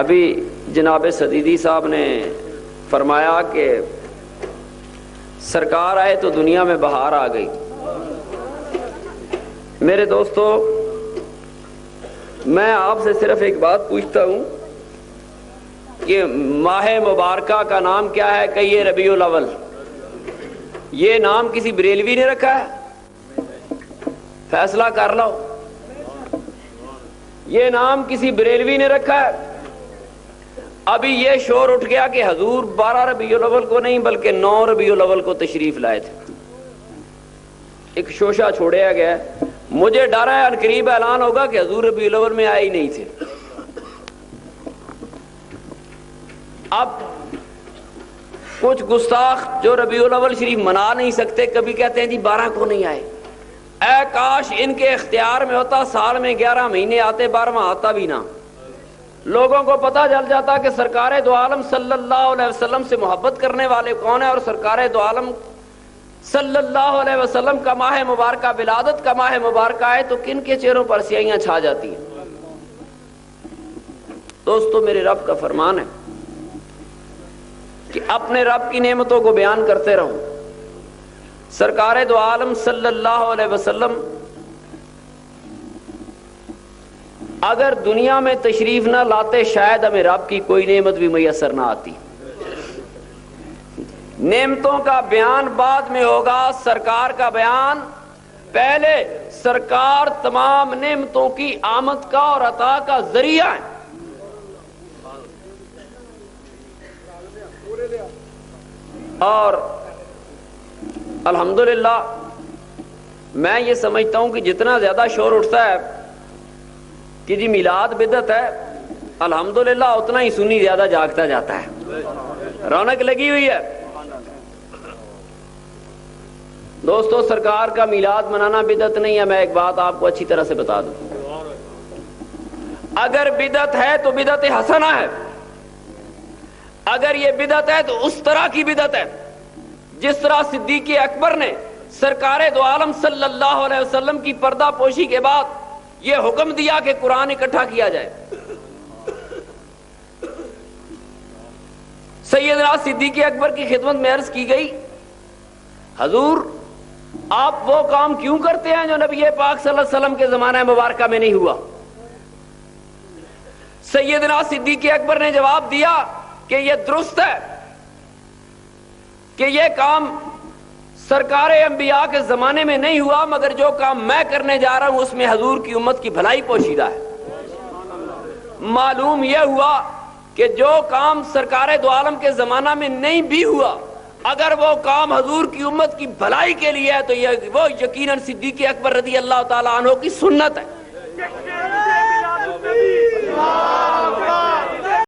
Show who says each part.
Speaker 1: ابھی جناب صدیقی صاحب نے فرمایا کہ سرکار آئے تو دنیا میں بہار آ گئی۔ میرے دوستو، میں آپ سے صرف ایک بات پوچھتا ہوں کہ ماہ مبارکہ کا نام کیا ہے؟ کہیے ربیع الاول۔ یہ نام کسی بریلوی نے رکھا ہے؟ فیصلہ کر لو، یہ نام کسی بریلوی نے رکھا ہے؟ ابھی یہ شور اٹھ گیا کہ حضور 12 ربیع الاول کو نہیں بلکہ 9 ربیع الاول کو تشریف لائے تھے۔ ایک شوشہ چھوڑیا گیا ہے۔ مجھے ڈر ہے عنقریب اعلان ہوگا کہ حضور ربیع الاول میں آئے ہی نہیں تھے۔ اب کچھ گستاخ جو ربیع الاول شریف منا نہیں سکتے، کبھی کہتے ہیں جی 12 کو نہیں آئے۔ اے کاش ان کے اختیار میں ہوتا سال میں 11 مہینے آتے، 12واں آتا بھی نہ۔ لوگوں کو پتہ چل جاتا کہ سرکار دو عالم صلی اللہ علیہ وسلم سے محبت کرنے والے کون ہیں، اور سرکار دو عالم صلی اللہ علیہ وسلم کا ماہ مبارکہ، ولادت کا ماہ مبارکہ ہے تو کن کے چہروں پر سیاہیاں چھا جاتی ہیں۔ دوستو، میرے رب کا فرمان ہے کہ اپنے رب کی نعمتوں کو بیان کرتے رہو۔ سرکار دو عالم صلی اللہ علیہ وسلم اگر دنیا میں تشریف نہ لاتے شاید ہمیں رب کی کوئی نعمت بھی میسر نہ آتی۔ نعمتوں کا بیان بعد میں ہوگا، سرکار کا بیان پہلے۔ سرکار تمام نعمتوں کی آمد کا اور عطا کا ذریعہ ہے۔ اور الحمدللہ میں یہ سمجھتا ہوں کہ جتنا زیادہ شور اٹھتا ہے کہ جی میلاد بدعت ہے، الحمدللہ اتنا ہی سنی زیادہ جاگتا جاتا ہے، رونق لگی ہوئی ہے۔ دوستو، سرکار کا میلاد منانا بدعت نہیں ہے۔ میں ایک بات آپ کو اچھی طرح سے بتا دوں، اگر بدعت ہے تو بدعت حسنہ ہے۔ اگر یہ بدعت ہے تو اس طرح کی بدعت ہے جس طرح صدیق اکبر نے سرکار دو عالم صلی اللہ علیہ وسلم کی پردہ پوشی کے بعد یہ حکم دیا کہ قرآن اکٹھا کیا جائے۔ سیدنا صدیق اکبر کی خدمت میں عرض کی گئی، حضور آپ وہ کام کیوں کرتے ہیں جو نبی پاک صلی اللہ علیہ وسلم کے زمانہ مبارکہ میں نہیں ہوا؟ سیدنا صدیق اکبر نے جواب دیا کہ یہ درست ہے کہ یہ کام سرکار انبیاء کے زمانے میں نہیں ہوا، مگر جو کام میں کرنے جا رہا ہوں اس میں حضور کی امت کی بھلائی پوشیدہ ہے۔ معلوم یہ ہوا کہ جو کام سرکار دو عالم کے زمانہ میں نہیں بھی ہوا، اگر وہ کام حضور کی امت کی بھلائی کے لیے ہے تو یہ وہ یقیناً صدیق اکبر رضی اللہ تعالیٰ عنہ کی سنت ہے۔